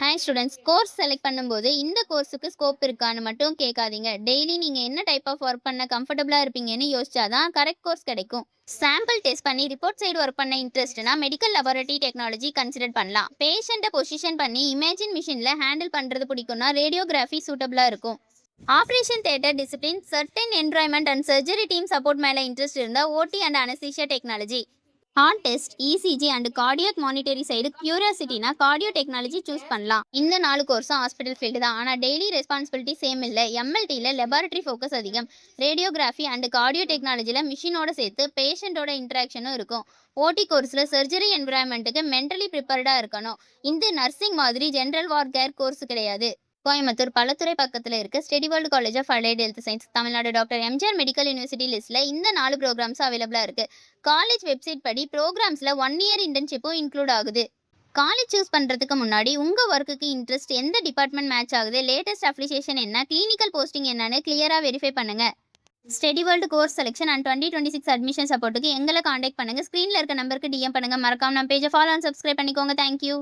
Hi students, course select பண்ணும்போது இந்த கோர்ஸுக்கு scope இருக்கான்னு மட்டும் கேட்காதீங்க. டெய்லி நீங்கள் என்ன டைப் ஆஃப் ஒர்க் பண்ண கம்ஃபர்டபுளாக இருப்பீங்கன்னு யோசிச்சாதான் கரெக்ட் கோர்ஸ் கிடைக்கும். சாம்பிள் டெஸ்ட் பண்ணி ரிப்போர்ட் சைடு ஒர்க் பண்ண இன்ட்ரெஸ்ட்னா மெடிக்கல் லெபார்டரி டெக்னாலஜி கன்சிடர் பண்ணலாம். பேஷண்ட்டை பொசிஷன் பண்ணி இமேஜின் மிஷினில் ஹேண்டில் பண்ணுறது பிடிக்கும்னா ரேடியோகிராஃபி சூட்டபுளாக இருக்கும். Operation theatre discipline, certain environment and surgery team support மேலே இன்ட்ரெஸ்ட் இருந்தால் OT and anaesthesia technology. Heart test, ECG and cardiac monitoring side கியூரியாசிட்டினா கார்டியோ டெக்னாலஜி சூஸ் பண்ணலாம். இந்த 4 கோர்ஸும் ஹாஸ்பிட்டல் ஃபீல்டு தான். ஆனால் டெய்லி ரெஸ்பான்சிபிலிட்டி சேம் இல்லை. எம்எல்டியில் லெபார்டரி ஃபோக்கஸ் அதிகம். Radiography and cardio டெக்னாலஜியில் மிஷினோட சேர்த்து பேஷண்ட்டோட இன்ட்ராக்ஷனும் இருக்கும். ஓடி கோர்ஸில் சர்ஜரி என்விரான்மெண்ட்டுக்கு மென்டலி ப்ரிப்பேர்டாக இருக்கணும். இந்த நர்சிங் மாதிரி ஜென்ரல் வார்ட் கேர் கோர்ஸ் கிடையாது. கோயம்புத்தூர் பலத்துறை பக்கத்தில் இருக்க study world college of allied health science, Tamil Nadu doctor MGR medical university லிஸ்ட்டில் இந்த 4 ப்ரோக்ராம்ஸ் அவைலபிளாக இருக்குது. காலேஜ் வெப்சைட் படி ப்ரோக்ராம்ஸில் 1 இயர் இன்டர்ன்ஷிப்பும் இன்க்ளூட் ஆகுது. காலேஜ் சூஸ் பண்ணுறதுக்கு முன்னாடி உங்கள் ஒர்க்குக்கு இன்ட்ரெஸ்ட், எந்த டிபார்ட்மெண்ட் மேட்ச் ஆகுது, லேட்டஸ்ட் அப்ளிகேஷன் என்ன, கிளினிக்கல் போஸ்டிங் என்னன்னு கிளியராக வெரிஃபை பண்ணுங்கள். Study world course selection and 2026 admission சப்போர்ட்டுக்கு எங்களை காண்டாக்ட் பண்ணுங்கள். ஸ்க்ரீனில் இருக்க நம்பருக்கு டிஎம் பண்ணுங்கள். மறக்காம நம்ம பேஜை ஃபாலோ அண்ட் சப்ஸ்கிரைப் பண்ணிக்கோங்க. தேங்க்யூ.